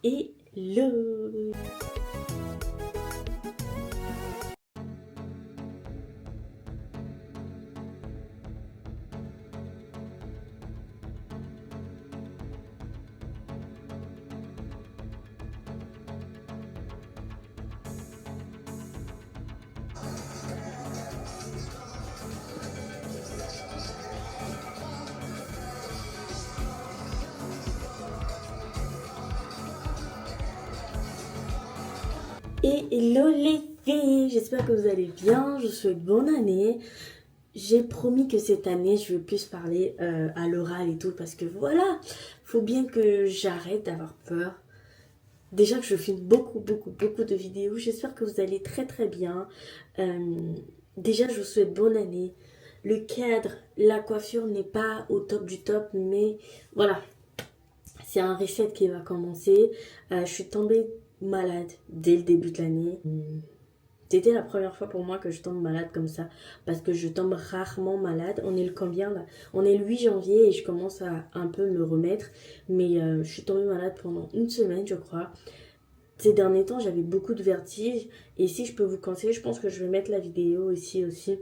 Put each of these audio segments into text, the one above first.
Hello! Et hello les filles, j'espère que vous allez bien, je vous souhaite bonne année. J'ai promis que cette année je veux plus parler à l'oral et tout parce que voilà, faut bien que j'arrête d'avoir peur. Déjà que je filme beaucoup de vidéos, j'espère que vous allez très bien. Déjà je vous souhaite bonne année. Le cadre, la coiffure n'est pas au top du top, mais voilà, c'est un reset qui va commencer. Je suis tombée malade dès le début de l'année. C'était la première fois pour moi que je tombe malade comme ça, parce que je tombe rarement malade. On est le combien là? On est le 8 janvier et je commence à un peu me remettre, mais je suis tombée malade pendant une semaine, je crois. Ces derniers temps, j'avais beaucoup de vertiges, et si je peux vous conseiller, je pense que je vais mettre la vidéo ici aussi.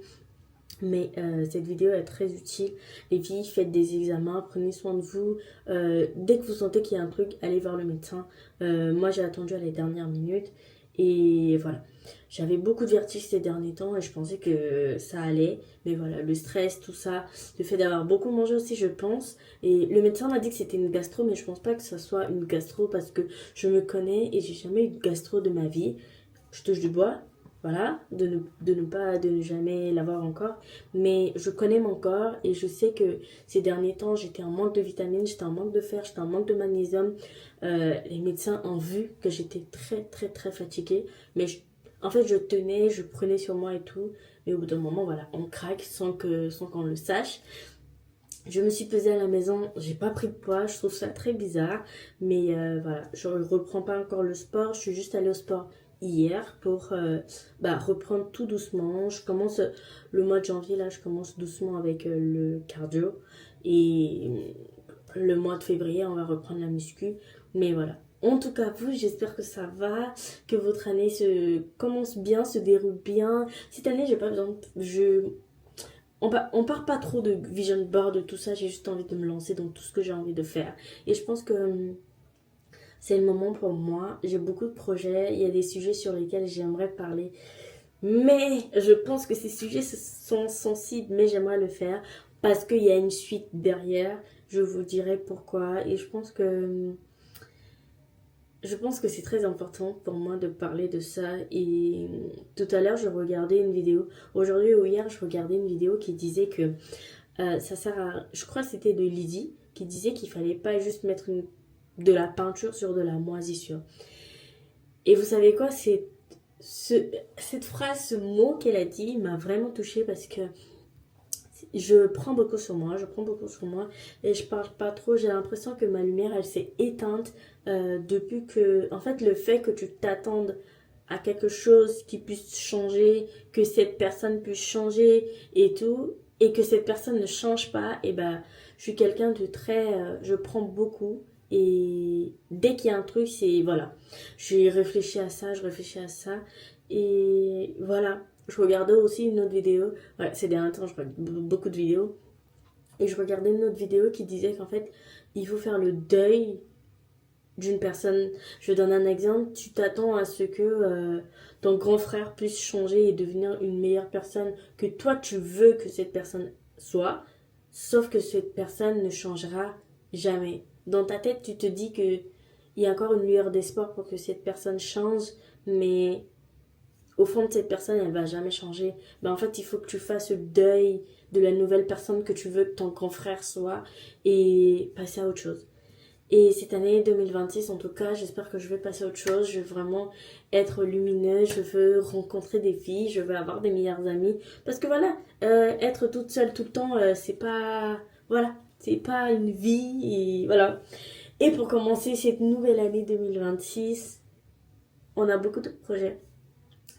Mais cette vidéo est très utile. Les filles, faites des examens, prenez soin de vous. Dès que vous sentez qu'il y a un truc, allez voir le médecin. Moi, j'ai attendu à les dernières minutes. Et voilà. J'avais beaucoup de vertiges ces derniers temps et je pensais que ça allait. Mais voilà, le stress, tout ça, le fait d'avoir beaucoup mangé aussi, je pense. Et le médecin m'a dit que c'était une gastro, mais je pense pas que ça soit une gastro parce que je me connais et j'ai jamais eu de gastro de ma vie. Je touche du bois, voilà, de ne jamais l'avoir encore. Mais je connais mon corps et je sais que ces derniers temps, j'étais en manque de vitamines, j'étais en manque de fer, j'étais en manque de magnésium. Les médecins ont vu que j'étais très fatiguée. Mais en fait, je tenais, je prenais sur moi et tout. Mais au bout d'un moment, voilà, on craque sans qu'on le sache. Je me suis pesée à la maison, j'ai pas pris de poids, je trouve ça très bizarre, mais voilà, je reprends pas encore le sport, je suis juste allée au sport hier pour reprendre tout doucement. Je commence le mois de janvier, là, je commence doucement avec le cardio et le mois de février, on va reprendre la muscu, mais voilà. En tout cas, vous, j'espère que ça va, que votre année se commence bien, se déroule bien. Cette année, j'ai pas besoin on part pas trop de vision board, de tout ça, j'ai juste envie de me lancer dans tout ce que j'ai envie de faire. Et je pense que c'est le moment pour moi. J'ai beaucoup de projets, il y a des sujets sur lesquels j'aimerais parler. Mais je pense que ces sujets sont sensibles, mais j'aimerais le faire parce qu'il y a une suite derrière. Je vous dirai pourquoi. Et je pense que c'est très important pour moi de parler de ça. Et tout à l'heure, je regardais une vidéo. Aujourd'hui ou hier, je regardais une vidéo qui disait que ça sert à... Je crois que c'était de Lydie qui disait qu'il fallait pas juste mettre de la peinture sur de la moisissure. Et vous savez quoi, cette phrase, ce mot qu'elle a dit m'a vraiment touchée parce que je prends beaucoup sur moi et je parle pas trop. J'ai l'impression que ma lumière, elle s'est éteinte depuis que... En fait, le fait que tu t'attendes à quelque chose qui puisse changer, que cette personne puisse changer et tout, et que cette personne ne change pas, et ben, je suis quelqu'un de très... je prends beaucoup. Et dès qu'il y a un truc, c'est... Voilà. J'ai réfléchi à ça, je réfléchis à ça. Et voilà. Je regardais aussi une autre vidéo. Voilà, ces derniers temps, je regarde beaucoup de vidéos. Et je regardais une autre vidéo qui disait qu'en fait, il faut faire le deuil d'une personne. Je donne un exemple. Tu t'attends à ce que ton grand frère puisse changer et devenir une meilleure personne que toi, tu veux que cette personne soit. Sauf que cette personne ne changera jamais. Dans ta tête, tu te dis que il y a encore une lueur d'espoir pour que cette personne change, mais au fond de cette personne, elle va jamais changer. Ben, en fait, il faut que tu fasses le deuil de la nouvelle personne que tu veux que ton confrère soit et passer à autre chose. Et cette année 2026, en tout cas, j'espère que je vais passer à autre chose. Je veux vraiment être lumineuse, je veux rencontrer des filles, je veux avoir des meilleures amies. Parce que voilà, être toute seule tout le temps, c'est pas... Voilà, c'est pas une vie et voilà. Et pour commencer cette nouvelle année 2026, on a beaucoup de projets,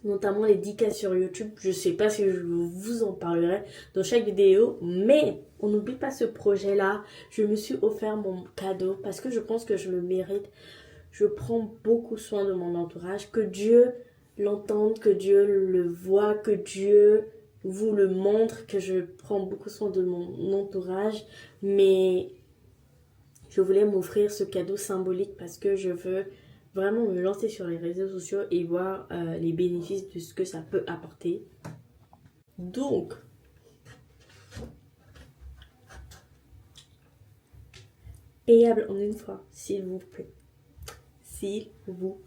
notamment les 10K sur YouTube. Je sais pas si je vous en parlerai dans chaque vidéo, mais on n'oublie pas ce projet-là. Je me suis offert mon cadeau parce que je pense que je le mérite. je prends beaucoup soin de mon entourage, que Dieu l'entende, que Dieu le voit, que Dieu vous le montre, que je prends beaucoup soin de mon entourage, mais je voulais m'offrir ce cadeau symbolique parce que je veux vraiment me lancer sur les réseaux sociaux et voir les bénéfices de ce que ça peut apporter. Donc, payable en une fois, s'il vous plaît. S'il vous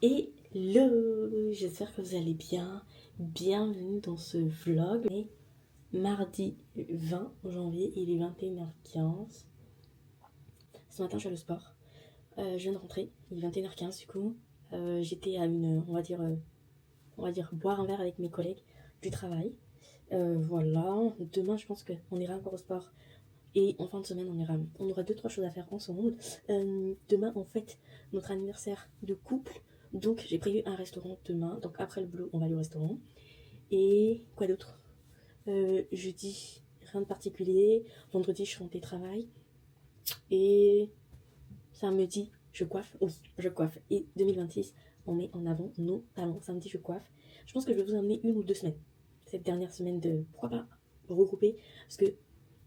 Hello, j'espère que vous allez bien. Bienvenue dans ce vlog. Mardi 20 janvier, il est 21h15. Ce matin, je suis allée au sport. Je viens de rentrer, il est 21h15 du coup. J'étais à on va dire, boire un verre avec mes collègues du travail. Voilà, demain, je pense qu'on ira encore au sport. Et en fin de semaine, on aura 2-3 choses à faire ensemble. Demain, on fête notre anniversaire de couple. Donc, j'ai prévu un restaurant demain. Donc, après le boulot, on va aller au restaurant. Et quoi d'autre? Jeudi, rien de particulier. Vendredi, je suis en télétravail. Et samedi, je coiffe. Oui, je coiffe. Et 2026, on met en avant nos talents. Samedi, je coiffe. Je pense que je vais vous emmener 1 ou 2 semaines. Cette dernière semaine de... Pourquoi pas regrouper? Parce que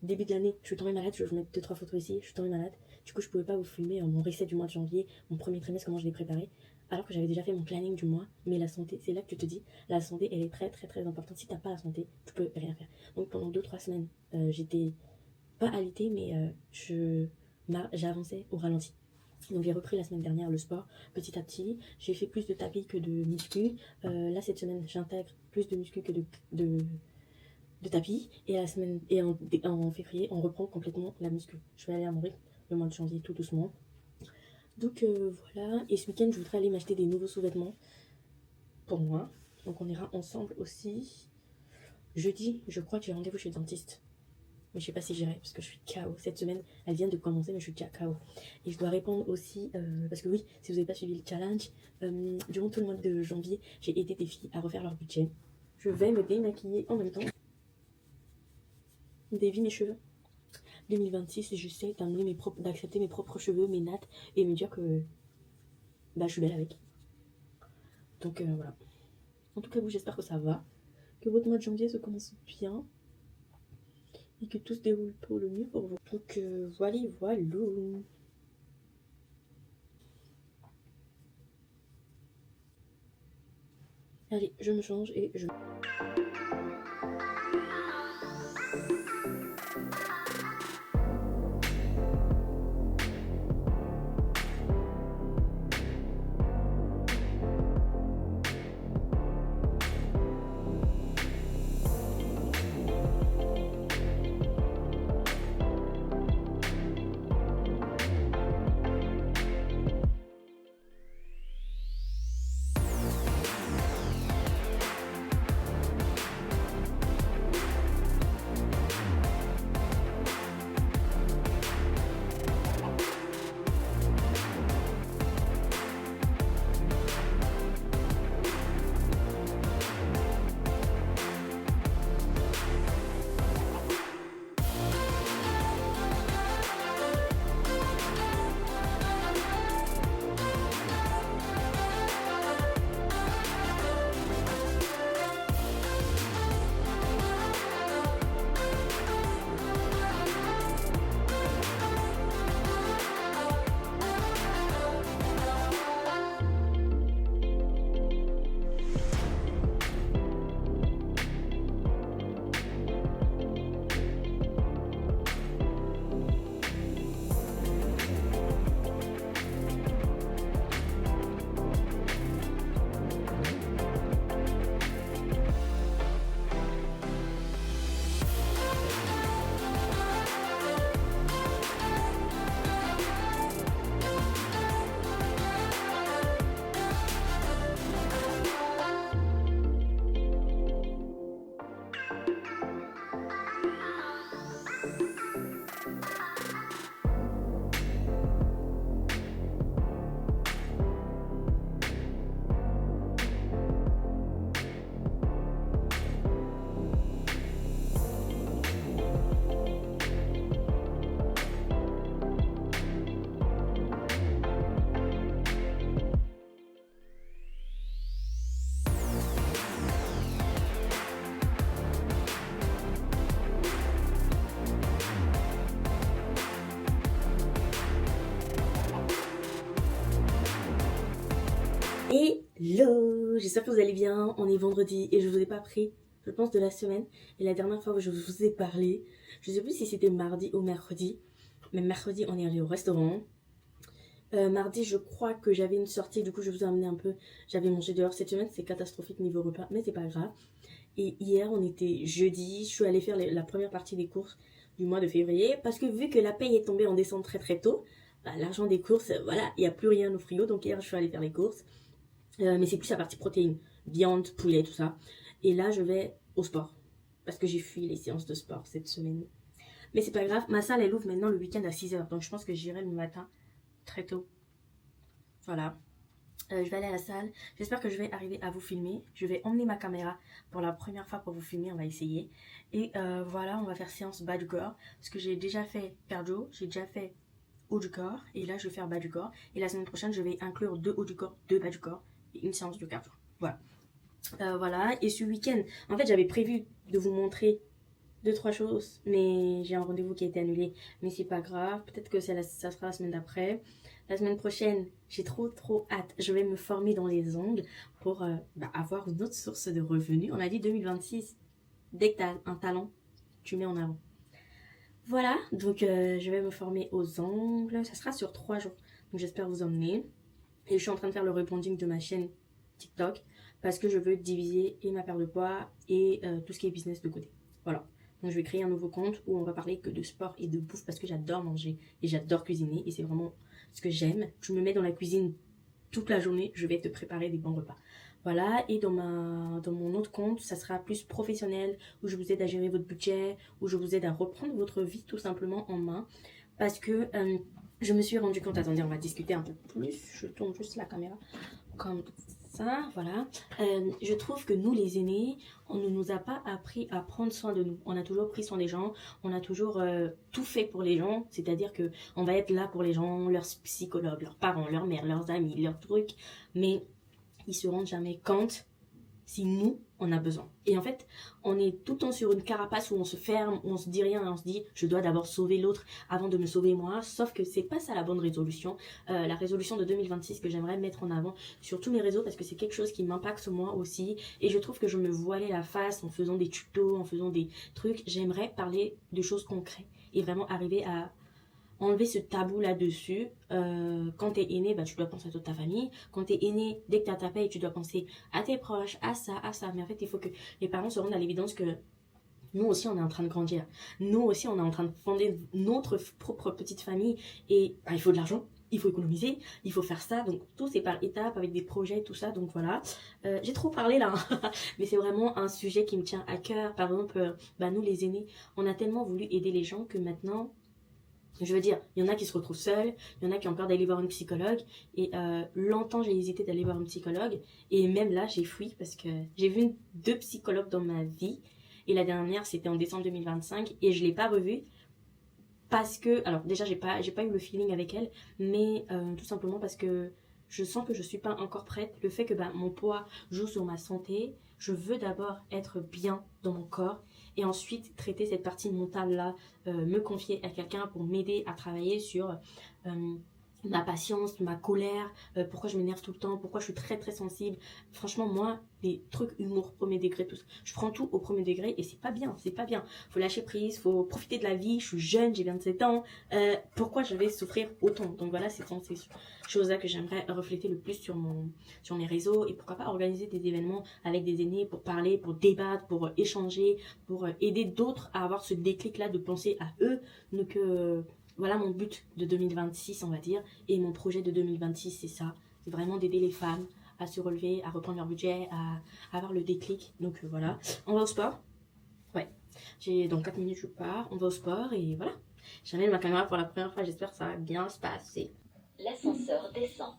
début de l'année, je suis tombée malade, je vais vous mettre 2-3 photos ici, je suis tombée malade. Du coup, je pouvais pas vous filmer mon reset du mois de janvier, mon premier trimestre, comment je l'ai préparé. Alors que j'avais déjà fait mon planning du mois. Mais la santé, c'est là que tu te dis, la santé, elle est très très très importante. Si t'as pas la santé, tu peux rien faire. Donc pendant 2-3 semaines, j'étais pas alitée, mais j'avançais au ralenti. Donc j'ai repris la semaine dernière le sport petit à petit. J'ai fait plus de tapis que de muscu. Là cette semaine j'intègre plus de muscu que de tapis. Et en février on reprend complètement la muscu. Je vais aller à mon rythme le mois de janvier tout doucement. Donc voilà. Et ce week-end je voudrais aller m'acheter des nouveaux sous-vêtements pour moi. Donc on ira ensemble aussi. Jeudi je crois que j'ai rendez-vous chez le dentiste. Mais je sais pas si j'irai parce que je suis KO. Cette semaine, elle vient de commencer, mais je suis déjà KO. Et je dois répondre aussi, parce que oui, si vous n'avez pas suivi le challenge, durant tout le mois de janvier, j'ai aidé des filles à refaire leur budget. Je vais me démaquiller en même temps. Dévie mes cheveux. 2026, j'essaie d'accepter mes propres cheveux, mes nattes, et me dire que bah, je suis belle avec. Donc voilà. En tout cas, vous, j'espère que ça va. Que votre mois de janvier se commence bien. Et que tout se déroule pour le mieux pour vous. Donc voilà, voilà. Allez, je me change et je... Hello, j'espère que vous allez bien. On est vendredi et je vous ai pas pris, je pense, de la semaine. Et la dernière fois où je vous ai parlé, je sais plus si c'était mardi ou mercredi, mais mercredi on est allé au restaurant. Mardi, je crois que j'avais une sortie, du coup, je vous ai amené un peu. J'avais mangé dehors cette semaine, c'est catastrophique niveau repas, mais c'est pas grave. Et hier, on était jeudi, je suis allée faire la première partie des courses du mois de février, parce que vu que la paye est tombée en décembre très très tôt, bah, l'argent des courses, voilà, il n'y a plus rien au frigo, donc hier, je suis allée faire les courses. Mais c'est plus la partie protéines, viande, poulet, tout ça. Et là, je vais au sport, parce que j'ai fui les séances de sport cette semaine. Mais c'est pas grave, ma salle, elle ouvre maintenant le week-end à 6h, donc je pense que j'irai le matin très tôt. Voilà. Je vais aller à la salle. J'espère que je vais arriver à vous filmer. Je vais emmener ma caméra pour la première fois pour vous filmer. On va essayer. Et voilà, on va faire séance bas du corps. Parce que j'ai déjà fait cardio, j'ai déjà fait haut du corps. Et là, je vais faire bas du corps. Et la semaine prochaine, je vais inclure 2 haut du corps, 2 bas du corps. Et une séance de cardio. Voilà. Voilà. Et ce week-end, en fait, j'avais prévu de vous montrer 2-3 choses. Mais j'ai un rendez-vous qui a été annulé. Mais c'est pas grave. Peut-être que ça sera la semaine d'après. La semaine prochaine, j'ai trop hâte. Je vais me former dans les ongles pour avoir une autre source de revenus. On a dit 2026. Dès que tu as un talent, tu mets en avant. Voilà, donc je vais me former aux ongles. Ça sera sur 3 jours. Donc j'espère vous emmener. Et je suis en train de faire le rebonding de ma chaîne TikTok parce que je veux diviser et ma perte de poids et tout ce qui est business de côté. Voilà. Donc je vais créer un nouveau compte où on va parler que de sport et de bouffe parce que j'adore manger et j'adore cuisiner et c'est vraiment ce que j'aime. Tu me mets dans la cuisine toute la journée, je vais te préparer des bons repas. Voilà, et dans mon autre compte, ça sera plus professionnel, où je vous aide à gérer votre budget, où je vous aide à reprendre votre vie tout simplement en main. Parce que je me suis rendu compte, attendez, on va discuter un peu plus, je tourne juste la caméra comme ça, voilà. Je trouve que nous les aînés, on ne nous a pas appris à prendre soin de nous. On a toujours pris soin des gens, on a toujours tout fait pour les gens, c'est-à-dire que on va être là pour les gens, leurs psychologues, leurs parents, leurs mères, leurs amis, leurs trucs, mais ils se rendent jamais compte si nous, on a besoin. Et en fait, on est tout le temps sur une carapace où on se ferme, où on se dit rien, et on se dit, je dois d'abord sauver l'autre avant de me sauver moi. Sauf que c'est pas ça la bonne résolution. La résolution de 2026 que j'aimerais mettre en avant sur tous mes réseaux parce que c'est quelque chose qui m'impacte moi aussi. Et je trouve que je me voilais la face en faisant des tutos, en faisant des trucs. J'aimerais parler de choses concrètes et vraiment arriver à enlever ce tabou là-dessus. Quand t'es aîné, bah, tu dois penser à toute ta famille. Quand t'es aîné, dès que t'as ta paye, tu dois penser à tes proches, à ça, à ça. Mais en fait, il faut que les parents se rendent à l'évidence que nous aussi, on est en train de grandir. Nous aussi, on est en train de fonder notre propre petite famille. Et bah, il faut de l'argent, il faut économiser, il faut faire ça. Donc, tout c'est par étapes, avec des projets, tout ça. Donc, voilà. J'ai trop parlé là. Mais c'est vraiment un sujet qui me tient à cœur. Par exemple, bah, nous, les aînés, on a tellement voulu aider les gens que maintenant... Je veux dire, il y en a qui se retrouvent seuls, il y en a qui ont peur d'aller voir une psychologue. Et longtemps, j'ai hésité d'aller voir une psychologue. Et même là, j'ai fui parce que j'ai vu 2 psychologues dans ma vie. Et la dernière, c'était en décembre 2025. Et je ne l'ai pas revue parce que... Alors déjà, j'ai pas eu le feeling avec elle. Mais tout simplement parce que je sens que je ne suis pas encore prête. Le fait que mon poids joue sur ma santé. Je veux d'abord être bien dans mon corps. Et ensuite traiter cette partie mentale là, me confier à quelqu'un pour m'aider à travailler sur ma patience, ma colère, pourquoi je m'énerve tout le temps, pourquoi je suis très très sensible. Franchement, moi, les trucs humour, premier degré, tout ça, je prends tout au premier degré et c'est pas bien, c'est pas bien. Faut lâcher prise, faut profiter de la vie, je suis jeune, j'ai 27 ans, pourquoi je vais souffrir autant? Donc voilà, c'est ces choses-là que j'aimerais refléter le plus sur mes réseaux et pourquoi pas organiser des événements avec des aînés pour parler, pour débattre, pour échanger, pour aider d'autres à avoir ce déclic-là de penser à eux, donc voilà mon but de 2026, on va dire. Et mon projet de 2026, c'est ça. C'est vraiment d'aider les femmes à se relever, à reprendre leur budget, à avoir le déclic. Donc voilà. On va au sport. Ouais. Dans 4 minutes, je pars. On va au sport et voilà. J'amène ma caméra pour la première fois. J'espère que ça va bien se passer. L'ascenseur descend.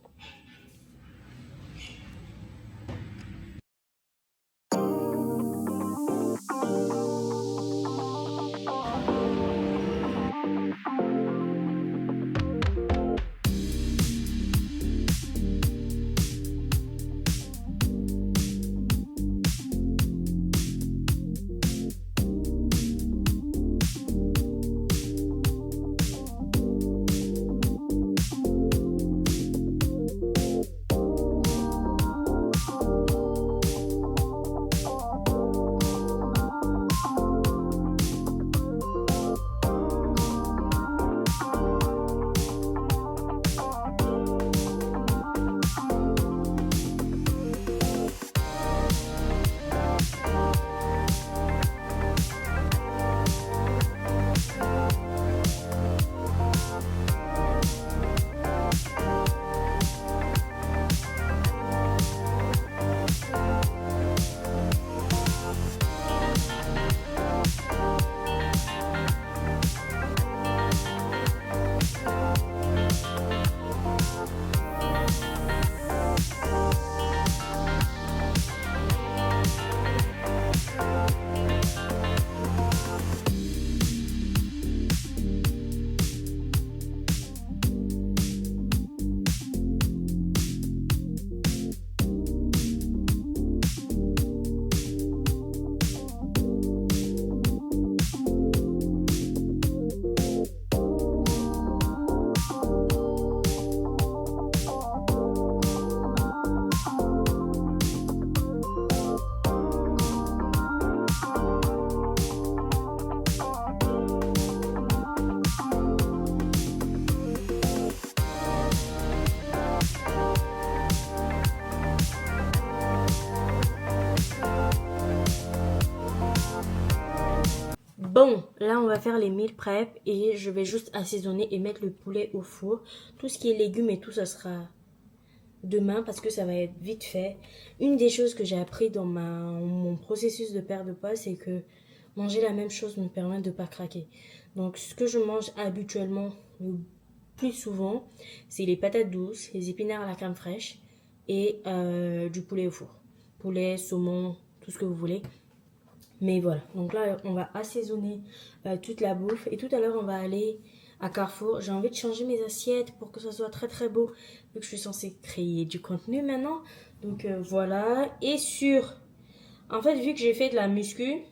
Bon, là on va faire les meal prep et je vais juste assaisonner et mettre le poulet au four. Tout ce qui est légumes et tout, ça sera demain parce que ça va être vite fait. Une des choses que j'ai appris dans mon processus de perte de poids, c'est que manger la même chose me permet de ne pas craquer. Donc ce que je mange habituellement le plus souvent, c'est les patates douces, les épinards à la crème fraîche et du poulet au four. Poulet, saumon, tout ce que vous voulez. Mais voilà, donc là on va assaisonner toute la bouffe et tout à l'heure on va aller à Carrefour. J'ai envie de changer mes assiettes pour que ça soit très très beau vu que je suis censée créer du contenu maintenant. Donc voilà, et en fait vu que j'ai fait de la muscu,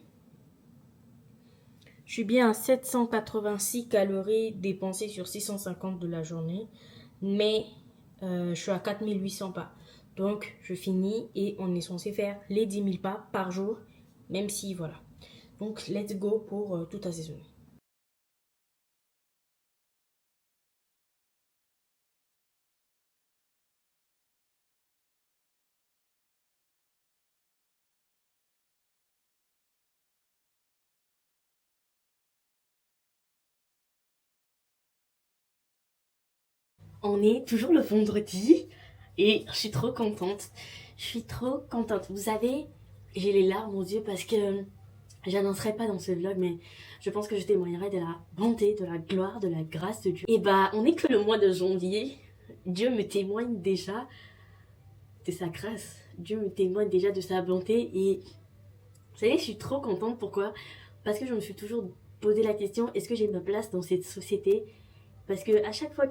je suis bien à 786 calories dépensées sur 650 de la journée, mais je suis à 4800 pas. Donc je finis et on est censé faire les 10 000 pas par jour. Même si, voilà. Donc, let's go pour tout assaisonner. On est toujours le vendredi et je suis trop contente. Je suis trop contente. Vous savez, j'ai les larmes aux yeux parce que j'annoncerai pas dans ce vlog, mais je pense que je témoignerai de la bonté, de la gloire, de la grâce de Dieu. Et bah, on est que le mois de janvier. Dieu me témoigne déjà de sa grâce. Dieu me témoigne déjà de sa bonté. Et vous savez, je suis trop contente. Pourquoi? Parce que je me suis toujours posé la question, est-ce que j'ai ma place dans cette société? Parce que à chaque fois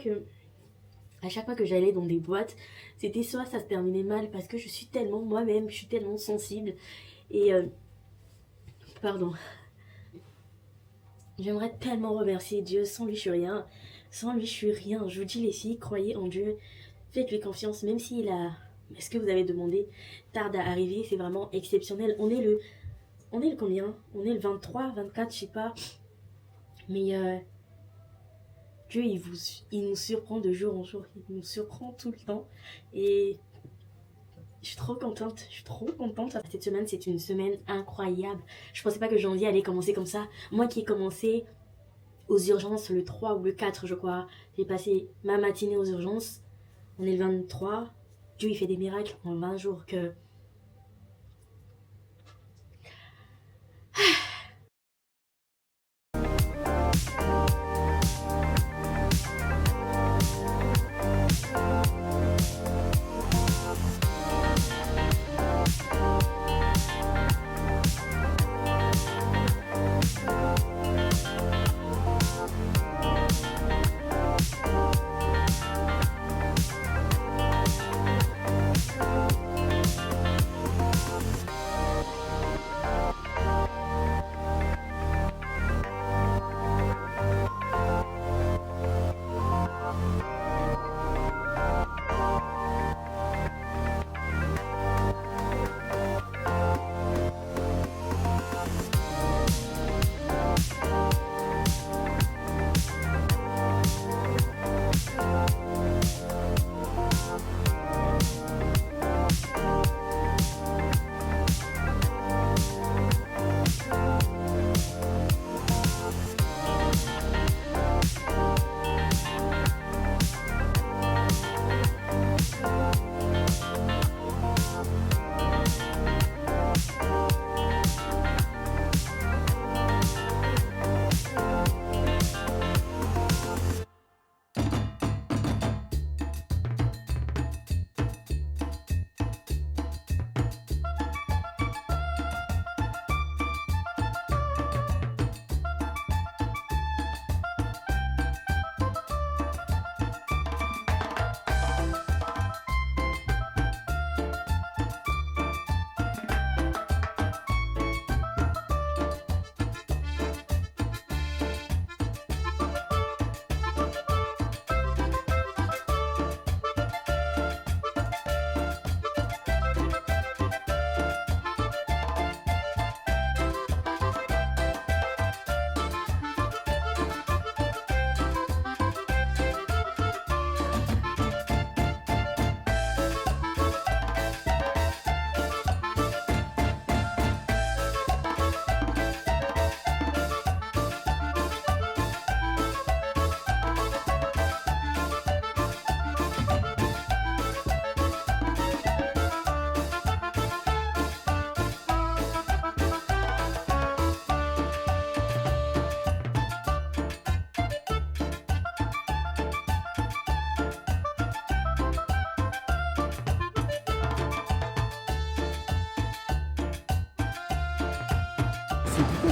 que j'allais dans des boîtes, c'était soit ça se terminait mal parce que je suis tellement moi-même, je suis tellement sensible. Et pardon. J'aimerais tellement remercier Dieu. Sans lui, je suis rien. Sans lui, je suis rien. Je vous dis les filles, croyez en Dieu. Faites-lui confiance, même s'il a... ce que vous avez demandé tarde à arriver, c'est vraiment exceptionnel. On est le combien? On est le 23, 24, je sais pas. Mais Dieu, il nous surprend de jour en jour. Il nous surprend tout le temps. Et je suis trop contente. Je suis trop contente. Cette semaine, c'est une semaine incroyable. Je pensais pas que janvier allait commencer comme ça. Moi qui ai commencé aux urgences le 3 ou le 4, je crois. J'ai passé ma matinée aux urgences. On est le 23. Dieu, il fait des miracles en 20 jours que...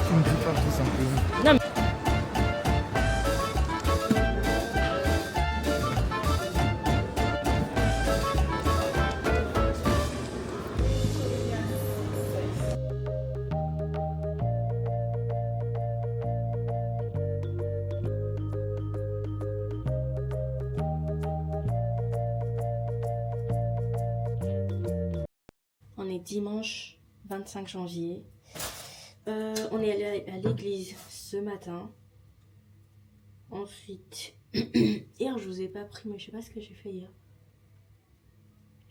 tu me dis pas tout simplement. Non, on est dimanche 25 janvier. On est allé à l'église ce matin. Ensuite, hier je vous ai pas pris, mais je sais pas ce que j'ai fait hier.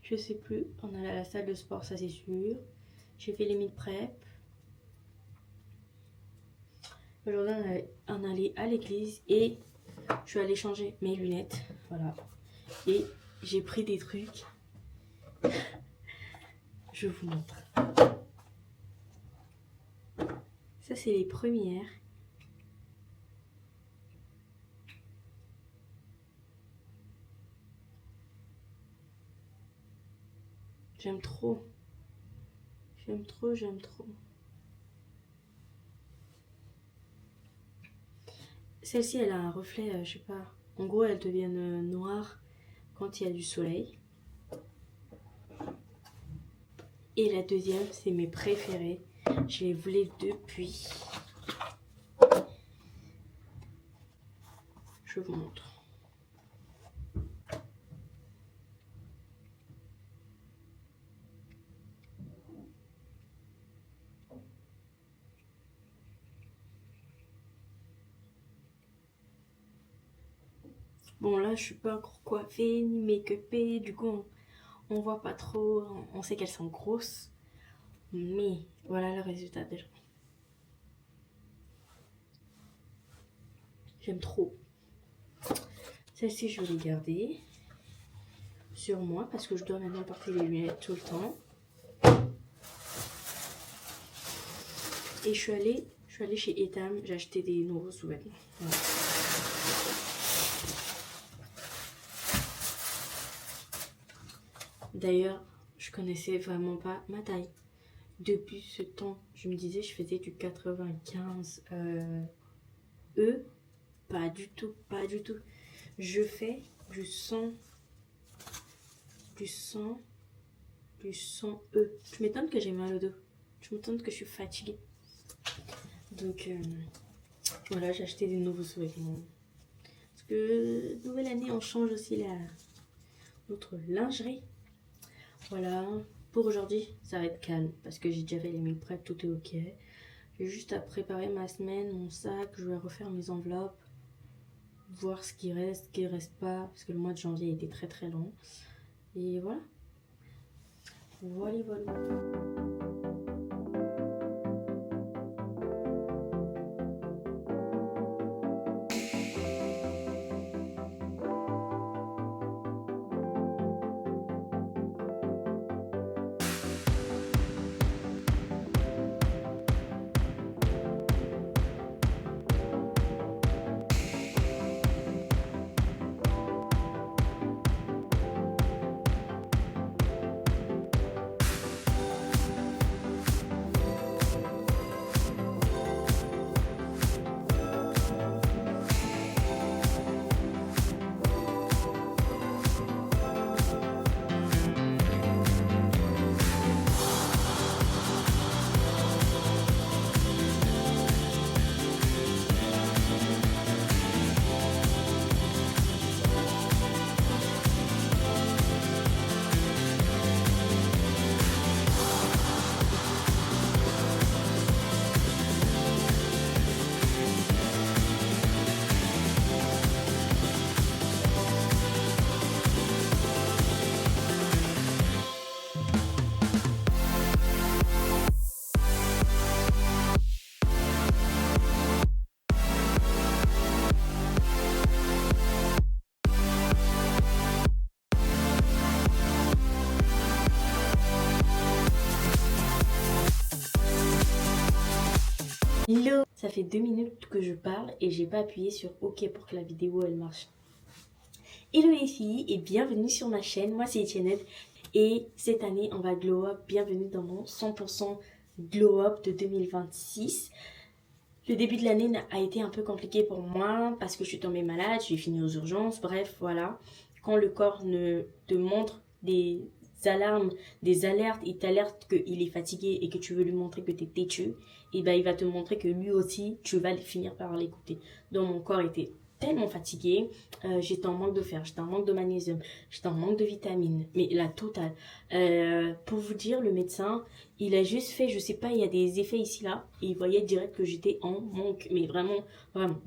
Je sais plus. On est allé à la salle de sport, ça c'est sûr. J'ai fait les meal prep. Aujourd'hui on est allé à l'église et je suis allée changer mes lunettes. Voilà. Et j'ai pris des trucs. Je vous montre. Ça, c'est les premières. J'aime trop. J'aime trop, j'aime trop. Celle-ci, elle a un reflet, je sais pas. En gros, elles deviennent noires quand il y a du soleil. Et la deuxième, c'est mes préférées. Je les voulais depuis. Je vous montre. Bon, là, je suis pas encore coiffée ni make-upée. Du coup, on voit pas trop. On sait qu'elles sont grosses. Mais voilà le résultat déjà. J'aime trop. Celle-ci, je vais les garder sur moi parce que je dois maintenant porter les lunettes tout le temps. Et je suis allée chez Etam, j'ai acheté des nouveaux sous-vêtements. Voilà. D'ailleurs, je connaissais vraiment pas ma taille. Depuis ce temps, je me disais je faisais du 95 E. Pas du tout, pas du tout. Je fais du 100 E. Je m'étonne que j'ai mal au dos. Je m'étonne que je suis fatiguée. Donc voilà, j'ai acheté des nouveaux sous-vêtements. Parce que nouvelle année, on change aussi notre lingerie. Voilà, pour aujourd'hui, ça va être calme parce que j'ai déjà fait les meal prep, tout est ok. J'ai juste à préparer ma semaine, mon sac, je vais refaire mes enveloppes, voir ce qui reste pas, parce que le mois de janvier était très très long. Et voilà. Voilà, voilà. Hello, ça fait 2 minutes que je parle et j'ai pas appuyé sur OK pour que la vidéo elle marche. Hello les filles et bienvenue sur ma chaîne, moi c'est Etiennette et cette année on va glow up, bienvenue dans mon 100% glow up de 2026. Le début de l'année a été un peu compliqué pour moi parce que je suis tombée malade, j'ai fini aux urgences, bref, voilà. Quand le corps ne te montre des alarmes, des alertes, il t'alerte qu'il est fatigué et que tu veux lui montrer que tu es têtu, et ben il va te montrer que lui aussi, tu vas finir par l'écouter. Donc mon corps était tellement fatigué, j'étais en manque de fer, j'étais en manque de magnésium, j'étais en manque de vitamines, mais la totale. Pour vous dire, le médecin, il a juste fait, je sais pas, il y a des effets ici là, et il voyait direct que j'étais en manque, mais vraiment, vraiment.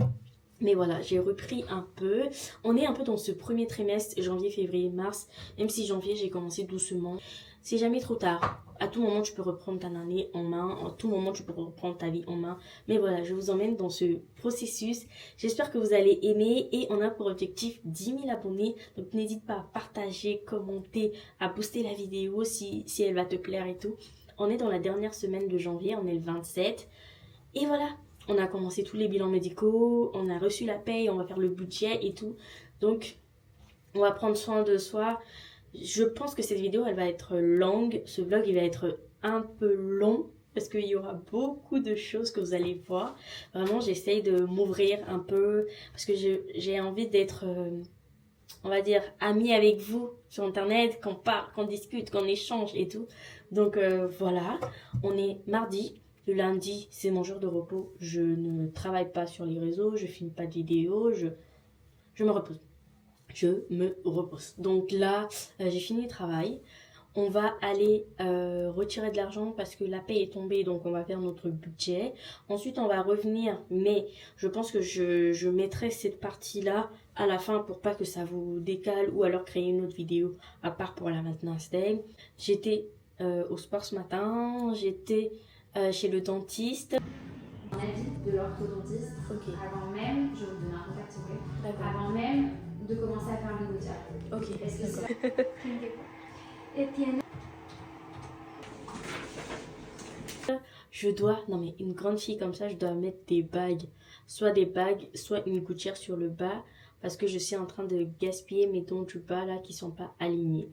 Mais voilà, j'ai repris un peu. On est un peu dans ce premier trimestre, janvier, février, mars. Même si janvier, j'ai commencé doucement. C'est jamais trop tard. À tout moment, tu peux reprendre ta année en main. À tout moment, tu peux reprendre ta vie en main. Mais voilà, je vous emmène dans ce processus. J'espère que vous allez aimer. Et on a pour objectif 10 000 abonnés. Donc n'hésite pas à partager, commenter, à booster la vidéo si elle va te plaire et tout. On est dans la dernière semaine de janvier. On est le 27. Et voilà. On a commencé tous les bilans médicaux, on a reçu la paye, on va faire le budget et tout. Donc, on va prendre soin de soi. Je pense que cette vidéo, elle va être longue. Ce vlog, il va être un peu long parce qu'il y aura beaucoup de choses que vous allez voir. Vraiment, j'essaye de m'ouvrir un peu parce que j'ai envie d'être, on va dire, amie avec vous sur Internet, qu'on parle, qu'on discute, qu'on échange et tout. Donc, voilà, on est mardi. Le lundi, c'est mon jour de repos. Je ne travaille pas sur les réseaux, je filme pas de vidéos, je me repose. Je me repose. Donc là, j'ai fini le travail. On va aller retirer de l'argent parce que la paie est tombée, donc on va faire notre budget. Ensuite, on va revenir, mais je pense que je mettrai cette partie-là à la fin pour pas que ça vous décale ou alors créer une autre vidéo à part pour la maintenance day. J'étais au sport ce matin, j'étais chez le dentiste. Un avis de l'orthodontiste avant même, je vais vous donner un contact s'il vous plaît, avant même de commencer à faire le gouttière. Ok, Est-ce que d'accord. Je dois, non mais une grande fille comme ça, je dois mettre des bagues. Soit des bagues, soit une gouttière sur le bas. Parce que je suis en train de gaspiller mes dents du bas là qui sont pas alignés.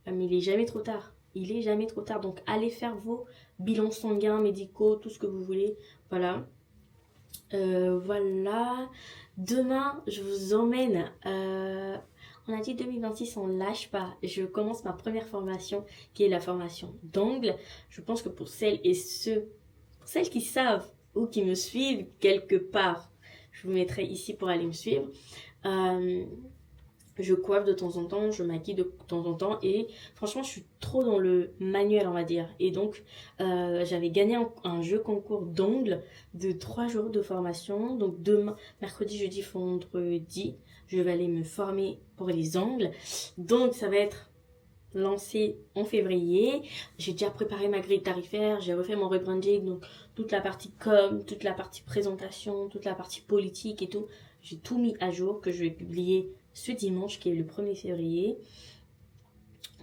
Mais il est jamais trop tard. Il est jamais trop tard. Donc allez faire vos bilans sanguins, médicaux, tout ce que vous voulez. Voilà. Voilà. Demain, je vous emmène. On a dit 2026, on lâche pas. Je commence ma première formation qui est la formation d'angle. Je pense que pour celles et ceux, pour celles qui savent ou qui me suivent quelque part, je vous mettrai ici pour aller me suivre. Je coiffe de temps en temps, je maquille de temps en temps et franchement je suis trop dans le manuel on va dire. Et donc j'avais gagné un jeu concours d'ongles de 3 jours de formation. Donc demain, mercredi, jeudi, vendredi, je vais aller me former pour les ongles. Donc ça va être lancé en février. J'ai déjà préparé ma grille tarifaire, j'ai refait mon rebranding, donc toute la partie com, toute la partie présentation, toute la partie politique et tout. J'ai tout mis à jour que je vais publier ce dimanche qui est le 1er février.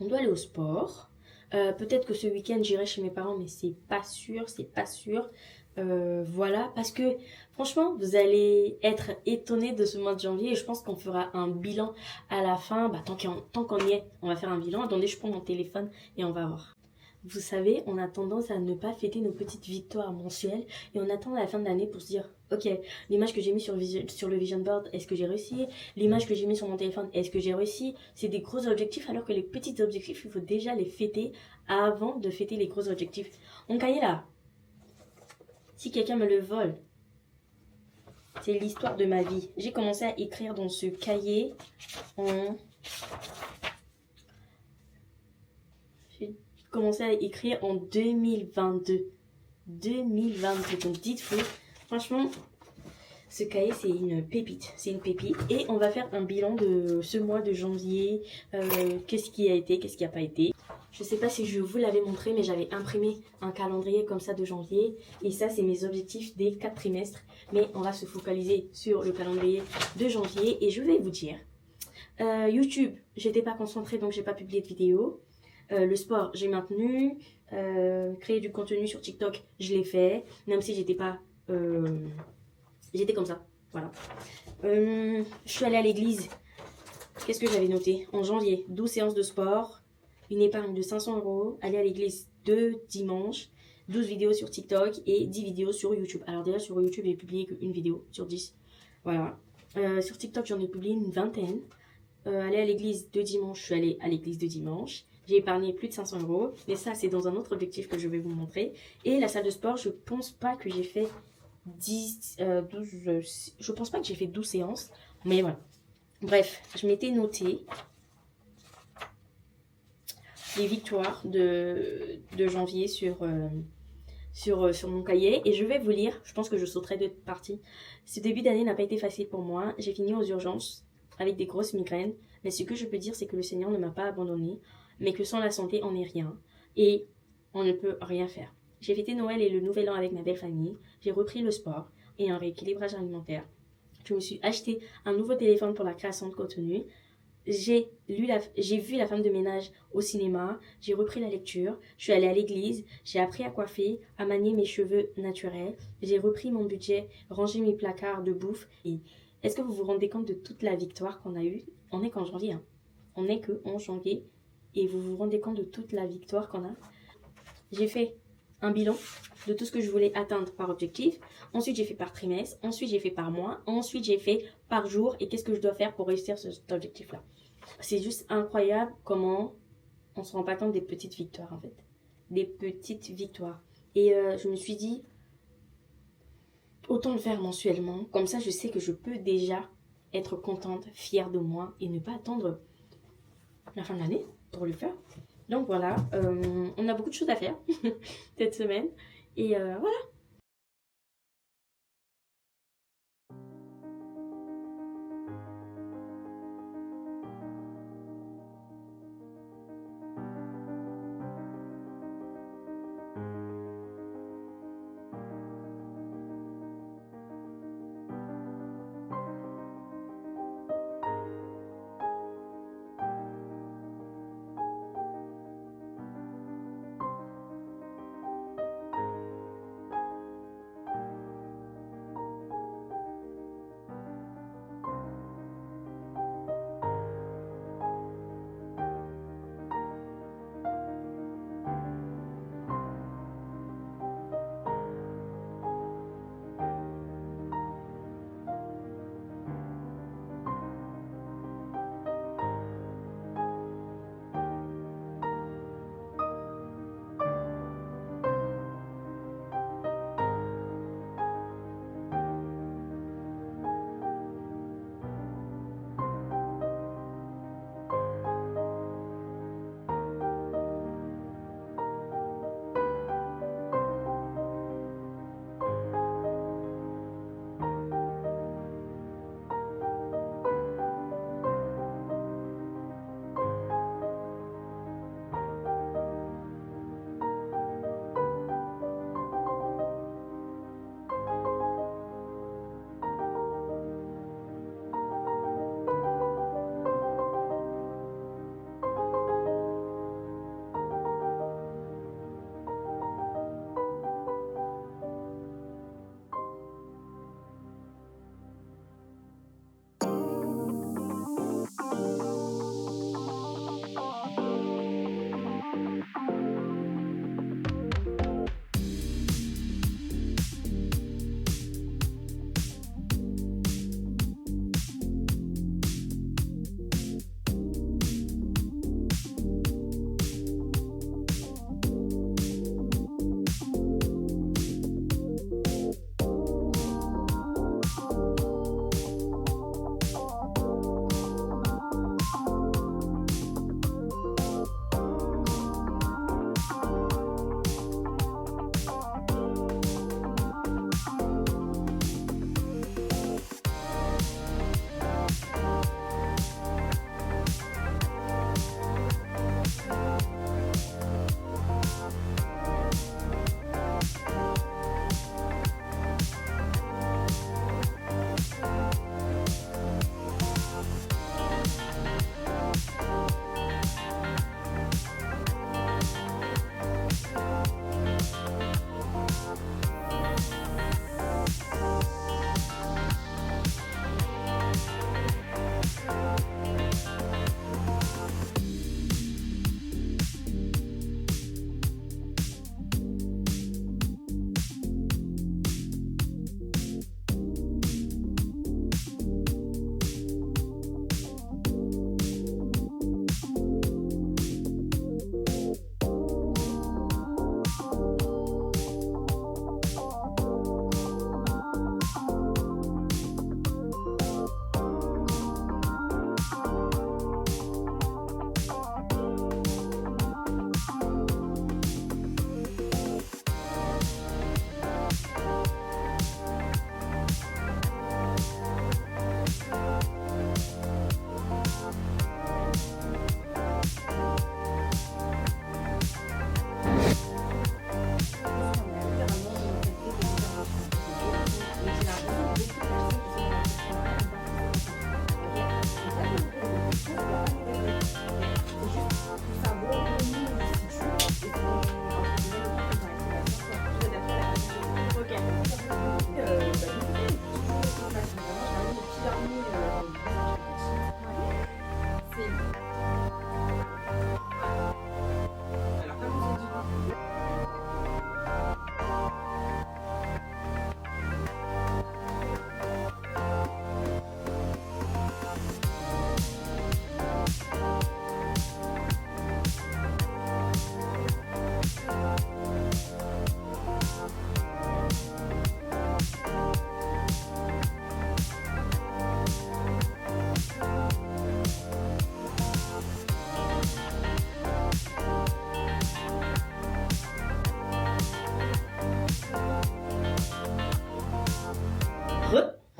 On doit aller au sport. Peut-être que ce week-end j'irai chez mes parents, mais c'est pas sûr, c'est pas sûr. Voilà, parce que franchement, vous allez être étonnés de ce mois de janvier et je pense qu'on fera un bilan à la fin. Bah, tant qu'on y est, on va faire un bilan. Attendez, je prends mon téléphone et on va voir. Vous savez, on a tendance à ne pas fêter nos petites victoires mensuelles et on attend la fin de l'année pour se dire ok, l'image que j'ai mis sur le vision board, est-ce que j'ai réussi? L'image que j'ai mis sur mon téléphone, est-ce que j'ai réussi? C'est des gros objectifs alors que les petits objectifs, il faut déjà les fêter avant de fêter les gros objectifs. Mon cahier là, si quelqu'un me le vole, c'est l'histoire de ma vie. J'ai commencé à écrire dans ce cahier en... commencé à écrire en 2022. 2022. Donc dites-vous, franchement, ce cahier c'est une pépite. C'est une pépite. Et on va faire un bilan de ce mois de janvier. Qu'est-ce qui a été, qu'est-ce qui n'a pas été. Je sais pas si je vous l'avais montré, mais j'avais imprimé un calendrier comme ça de janvier. Et ça, c'est mes objectifs des 4 trimestres. Mais on va se focaliser sur le calendrier de janvier. Et je vais vous dire, YouTube, j'étais pas concentrée donc j'ai pas publié de vidéo. Le sport, j'ai maintenu. Créer du contenu sur TikTok, je l'ai fait. Même si j'étais pas... j'étais comme ça. Voilà. Je suis allée à l'église. Qu'est-ce que j'avais noté? En janvier, 12 séances de sport. Une épargne de 500 €. Aller à l'église 2 dimanches. 12 vidéos sur TikTok et 10 vidéos sur YouTube. Alors déjà sur YouTube, j'ai publié qu'une vidéo sur 10. Voilà. Sur TikTok, j'en ai publié une vingtaine. Aller à l'église de dimanche, je suis allée à l'église de dimanche. J'ai épargné plus de 500 €. Mais ça, c'est dans un autre objectif que je vais vous montrer. Et la salle de sport, je pense pas que j'ai fait 12... je pense pas que j'ai fait 12 séances. Mais voilà. Bref, je m'étais noté les victoires de janvier sur mon cahier et je vais vous lire. Je pense que je sauterai de partie. Ce début d'année n'a pas été facile pour moi. J'ai fini aux urgences avec des grosses migraines. Mais ce que je peux dire, c'est que le Seigneur ne m'a pas abandonné, mais que sans la santé, on n'est rien. Et on ne peut rien faire. J'ai fêté Noël et le Nouvel An avec ma belle famille. J'ai repris le sport et un rééquilibrage alimentaire. Je me suis acheté un nouveau téléphone pour la création de contenu. J'ai vu la femme de ménage au cinéma, j'ai repris la lecture, je suis allée à l'église, j'ai appris à coiffer, à manier mes cheveux naturels, j'ai repris mon budget, rangé mes placards de bouffe. Et est-ce que vous vous rendez compte de toute la victoire qu'on a eue? On est qu'en janvier, hein. On est que en janvier et vous vous rendez compte de toute la victoire qu'on a? J'ai fait un bilan de tout ce que je voulais atteindre par objectif. Ensuite, j'ai fait par trimestre. Ensuite, j'ai fait par mois. Ensuite, j'ai fait par jour. Et qu'est-ce que je dois faire pour réussir cet objectif-là? C'est juste incroyable comment on se rend pas compte des petites victoires, en fait. Des petites victoires. Et je me suis dit, autant le faire mensuellement. Comme ça, je sais que je peux déjà être contente, fière de moi et ne pas attendre la fin de l'année pour le faire. Donc voilà, on a beaucoup de choses à faire cette semaine. Et voilà.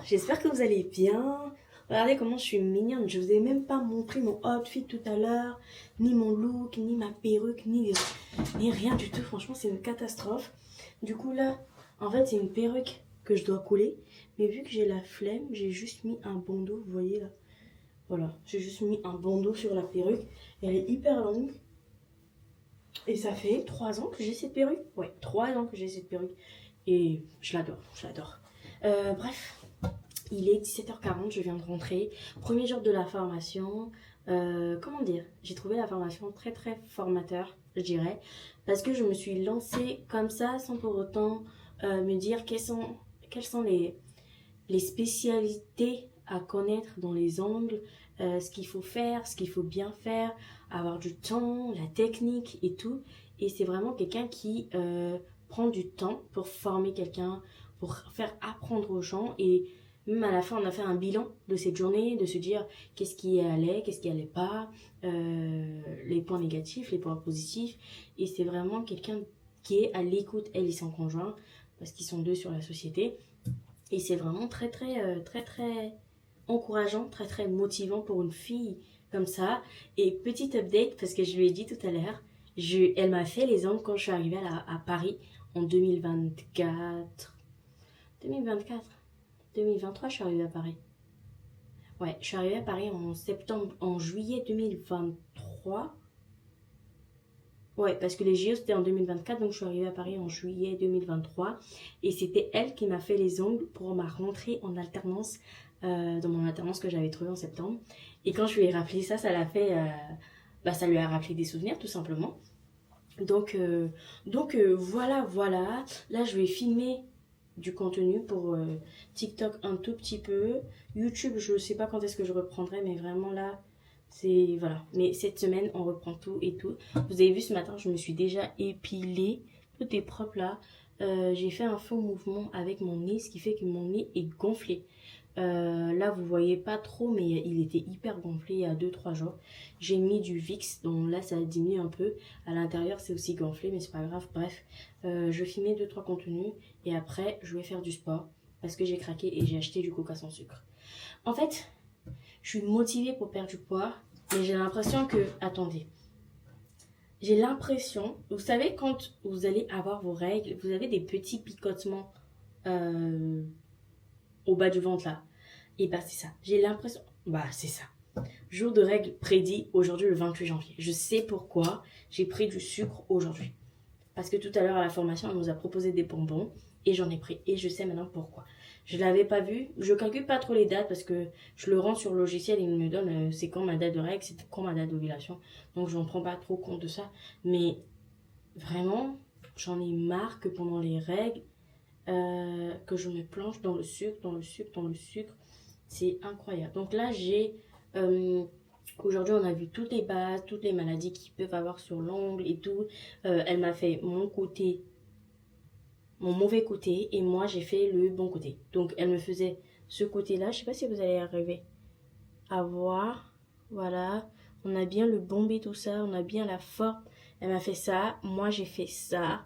j'espère que vous allez bien. Regardez comment je suis mignonne. Je vous ai même pas montré mon outfit tout à l'heure, ni mon look, ni ma perruque, ni rien du tout. Franchement, c'est une catastrophe. Du coup, là, en fait, c'est une perruque que je dois couler. Mais vu que j'ai la flemme, j'ai juste mis un bandeau, vous voyez là. Voilà, j'ai juste mis un bandeau sur la perruque. Elle est hyper longue. Et ça fait 3 ans que j'ai cette perruque. Ouais, 3 ans que j'ai cette perruque. Et je l'adore, je l'adore. Bref, il est 17h40, je viens de rentrer. Premier jour de la formation. Comment dire? J'ai trouvé la formation très très formateur, je dirais. Parce que je me suis lancée comme ça, sans pour autant me dire quelles sont les spécialités à connaître dans les ongles, ce qu'il faut faire, ce qu'il faut bien faire, avoir du temps, la technique et tout. Et c'est vraiment quelqu'un qui prend du temps pour former quelqu'un, pour faire apprendre aux gens. Et même à la fin, on a fait un bilan de cette journée, de se dire qu'est-ce qui allait, qu'est-ce qui allait pas, les points négatifs, les points positifs. Et c'est vraiment quelqu'un qui est à l'écoute, elle et son conjoint, parce qu'ils sont 2 sur la société. Et c'est vraiment très encourageant, très motivant pour une fille comme ça. Et petite update, parce que je lui ai dit tout à l'heure, elle m'a fait les ongles quand je suis arrivée à Paris en 2024. 2023, je suis arrivée à Paris. Ouais, je suis arrivée à Paris en juillet 2023. Ouais, parce que les JO c'était en 2024, donc je suis arrivée à Paris en juillet 2023. Et c'était elle qui m'a fait les ongles pour ma rentrée en alternance, dans mon alternance que j'avais trouvée en septembre. Et quand je lui ai rappelé ça, ça l'a fait, ça lui a rappelé des souvenirs tout simplement. Donc voilà. Là, je vais filmer du contenu pour TikTok un tout petit peu. YouTube, je sais pas quand est-ce que je reprendrai, mais vraiment là, c'est voilà. Mais cette semaine, on reprend tout et tout. Vous avez vu ce matin, je me suis déjà épilée. Tout est propre là. J'ai fait un faux mouvement avec mon nez, ce qui fait que mon nez est gonflé. Là, vous voyez pas trop, mais il était hyper gonflé il y a 2-3 jours. J'ai mis du Vicks, donc là, ça a diminué un peu. À l'intérieur, c'est aussi gonflé, mais c'est pas grave. Bref, je vais filmer 2-3 contenus et après, je vais faire du sport parce que j'ai craqué et j'ai acheté du coca sans sucre. En fait, je suis motivée pour perdre du poids, mais j'ai l'impression que... Attendez. J'ai l'impression... Vous savez, quand vous allez avoir vos règles, vous avez des petits picotements au bas du ventre, là. Et bah, c'est ça. J'ai l'impression... Bah, c'est ça. Jour de règles prédit aujourd'hui, le 28 janvier. Je sais pourquoi j'ai pris du sucre aujourd'hui. Parce que tout à l'heure, à la formation, on nous a proposé des bonbons. Et j'en ai pris. Et je sais maintenant pourquoi. Je l'avais pas vu. Je calcule pas trop les dates parce que je le rentre sur le logiciel et il me donne c'est quand ma date de règle, c'est quand ma date d'ovulation. Donc je ne prends pas trop compte de ça. Mais vraiment, j'en ai marre que pendant les règles, que je me plonge dans le sucre. C'est incroyable. Donc là, j'ai... aujourd'hui, on a vu toutes les bases, toutes les maladies qu'ils peuvent avoir sur l'ongle et tout. Elle m'a fait mon mauvais côté et moi j'ai fait le bon côté. Donc elle me faisait ce côté-là, je sais pas si vous allez arriver à voir. Voilà, on a bien le bombé, tout ça, on a bien la forme. Elle m'a fait ça, moi j'ai fait ça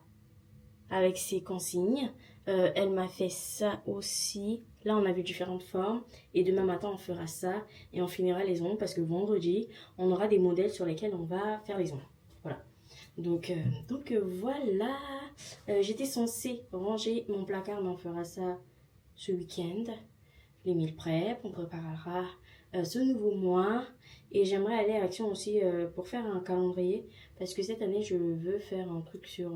avec ses consignes. Elle m'a fait ça aussi. Là on a vu différentes formes et demain matin on fera ça et on finira les ongles parce que vendredi on aura des modèles sur lesquels on va faire les ongles. Voilà. Donc voilà, j'étais censée ranger mon placard, mais on fera ça ce week-end. Les meal prep, on préparera ce nouveau mois. Et j'aimerais aller à Action aussi pour faire un calendrier. Parce que cette année, je veux faire un truc sur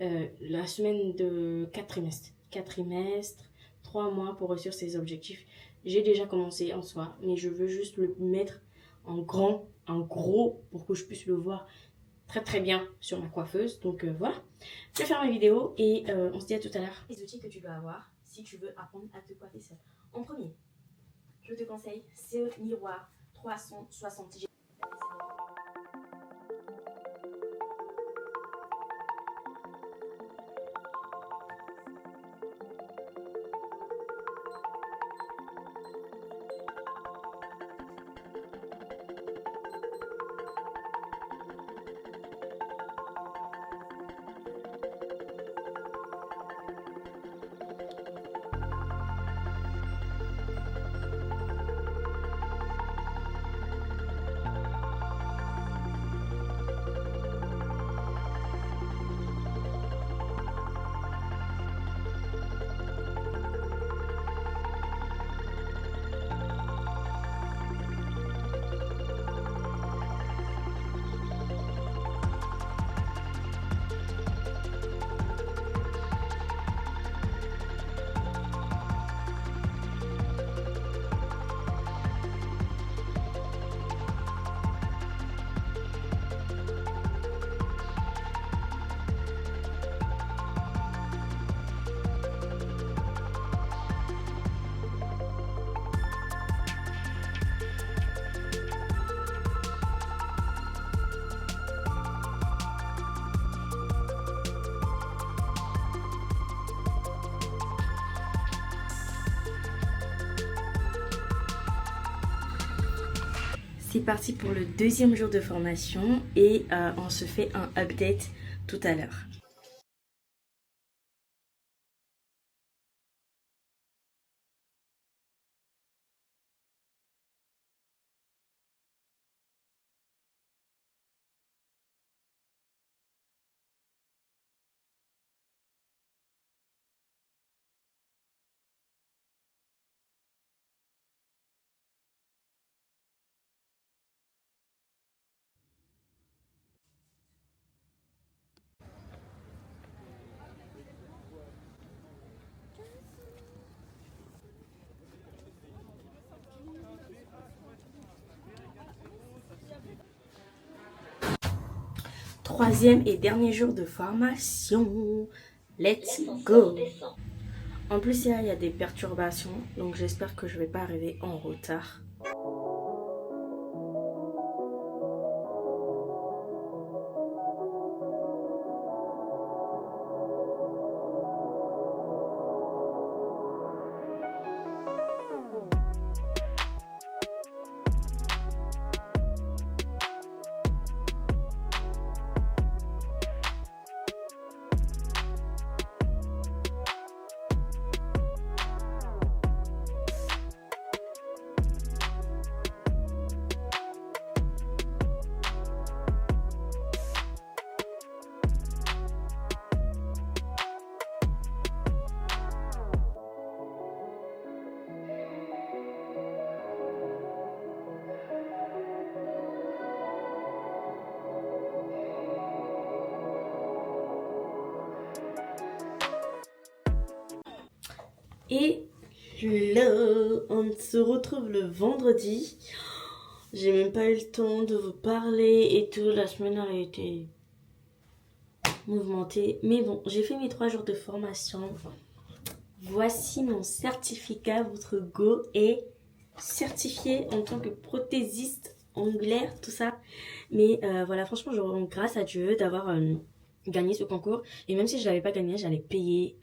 la semaine de 4 trimestres. 4 trimestres, 3 mois pour réussir ses objectifs. J'ai déjà commencé en soi, mais je veux juste le mettre en gros, pour que je puisse le voir très bien sur ma coiffeuse. Donc voilà, je vais faire ma vidéo et on se dit à tout à l'heure. Les outils que tu dois avoir si tu veux apprendre à te coiffer seule. En premier, je te conseille ce miroir 360. C'est parti pour le deuxième jour de formation et on se fait un update tout à l'heure. Troisième et dernier jour de formation. Let's go! En plus, il y a des perturbations, donc j'espère que je vais pas arriver en retard. Et là, on se retrouve le vendredi. J'ai même pas eu le temps de vous parler et tout. La semaine a été mouvementée. Mais bon, j'ai fait mes 3 jours de formation. Voici mon certificat. Votre go est certifié en tant que prothésiste angulaire, tout ça. Mais voilà, franchement, je rends grâce à Dieu d'avoir gagné ce concours. Et même si je l'avais pas gagné, j'allais payer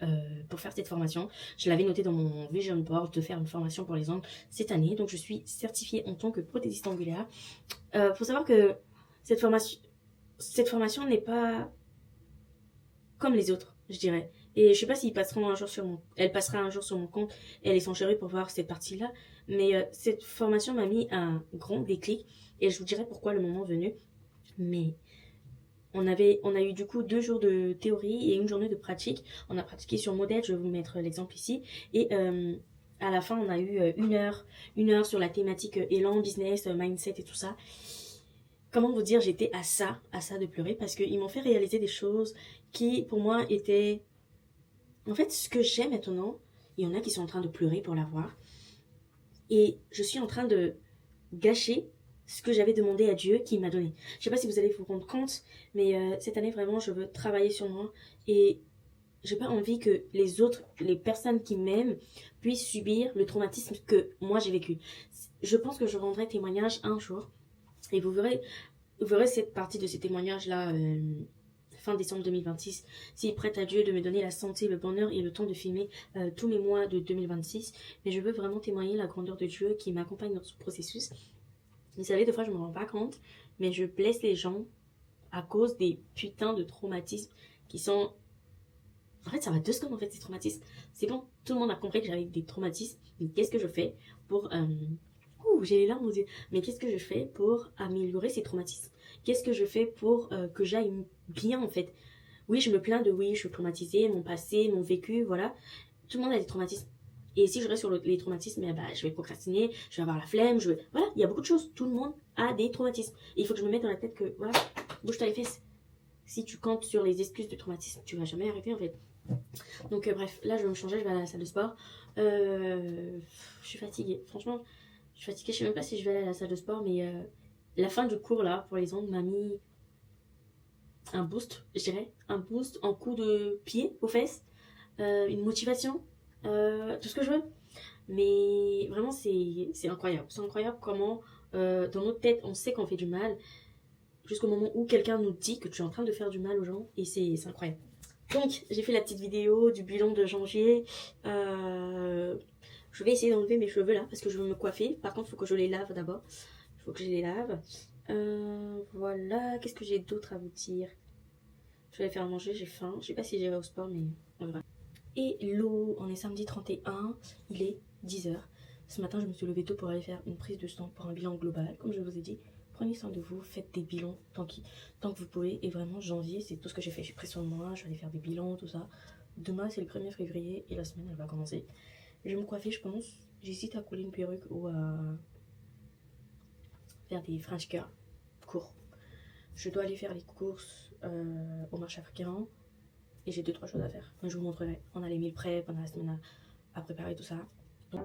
pour faire cette formation. Je l'avais noté dans mon vision board de faire une formation pour les ongles cette année. Donc je suis certifiée en tant que prothésiste angulaire. Faut savoir que cette formation n'est pas comme les autres, je dirais. Et je sais pas s'ils passeront un jour elle passera un jour sur mon compte. Elle est son chéri pour voir cette partie-là. Mais cette formation m'a mis un grand déclic. Et je vous dirai pourquoi le moment venu. Mais on a eu du coup 2 jours de théorie et une journée de pratique. On a pratiqué sur modèle, je vais vous mettre l'exemple ici. Et à la fin, on a eu une heure sur la thématique élan, business, mindset et tout ça. Comment vous dire, j'étais à ça de pleurer parce qu'ils m'ont fait réaliser des choses qui pour moi étaient... En fait, ce que j'ai maintenant, il y en a qui sont en train de pleurer pour l'avoir. Et je suis en train de gâcher ce que j'avais demandé à Dieu qui m'a donné. Je sais pas si vous allez vous rendre compte, mais cette année vraiment je veux travailler sur moi et j'ai pas envie que les personnes qui m'aiment puissent subir le traumatisme que moi j'ai vécu. Je pense que je rendrai témoignage un jour et vous verrez cette partie de ces témoignages là fin décembre 2026, s'il prête à Dieu de me donner la santé, le bonheur et le temps de filmer tous mes mois de 2026. Mais je veux vraiment témoigner la grandeur de Dieu qui m'accompagne dans ce processus. Vous savez, des fois, je me rends pas compte, mais je blesse les gens à cause des putains de traumatismes qui sont... En fait, ça va 2 secondes, en fait, ces traumatismes. C'est bon, tout le monde a compris que j'avais des traumatismes. Mais qu'est-ce que je fais pour... j'ai les larmes aux yeux. Mais qu'est-ce que je fais pour améliorer ces traumatismes? Qu'est-ce que je fais pour que j'aille bien, en fait? Oui, je me plains de oui, je suis traumatisée, mon passé, mon vécu, voilà. Tout le monde a des traumatismes. Et si je reste sur les traumatismes, je vais procrastiner, je vais avoir la flemme, voilà, il y a beaucoup de choses. Tout le monde a des traumatismes. Et il faut que je me mette dans la tête que, voilà, bouge-toi les fesses. Si tu comptes sur les excuses de traumatisme, tu vas jamais arriver en fait. Donc bref, là je vais me changer, je vais aller à la salle de sport. Je suis fatiguée, franchement, je suis fatiguée. Je sais même pas si je vais aller à la salle de sport, mais la fin du cours là, pour les ongles, m'a mis un boost, je dirais. Un boost en coup de pied aux fesses, une motivation. Tout ce que je veux, mais vraiment c'est incroyable. C'est incroyable comment dans notre tête on sait qu'on fait du mal jusqu'au moment où quelqu'un nous dit que tu es en train de faire du mal aux gens, et c'est incroyable. Donc j'ai fait la petite vidéo du bilan de janvier. Je vais essayer d'enlever mes cheveux là parce que je veux me coiffer. Par contre il faut que je les lave d'abord. Il faut que je les lave. Voilà, qu'est-ce que j'ai d'autre à vous dire? Je vais aller faire manger, j'ai faim. Je sais pas si j'irai au sport, mais on verra. Et hello, on est samedi 31, il est 10h. Ce matin, je me suis levée tôt pour aller faire une prise de sang pour un bilan global. Comme je vous ai dit, prenez soin de vous, faites des bilans tant que vous pouvez. Et vraiment, janvier, c'est tout ce que j'ai fait. J'ai pris soin de moi, je vais aller faire des bilans, tout ça. Demain, c'est le 1er février et la semaine, elle va commencer. Je vais me coiffer, je pense. J'hésite à coller une perruque ou à faire des French curls courts. Je dois aller faire les courses au marché africain. Et j'ai 2-3 choses à faire. Mais je vous montrerai. On a les meal prep, on a la semaine à préparer tout ça. Donc...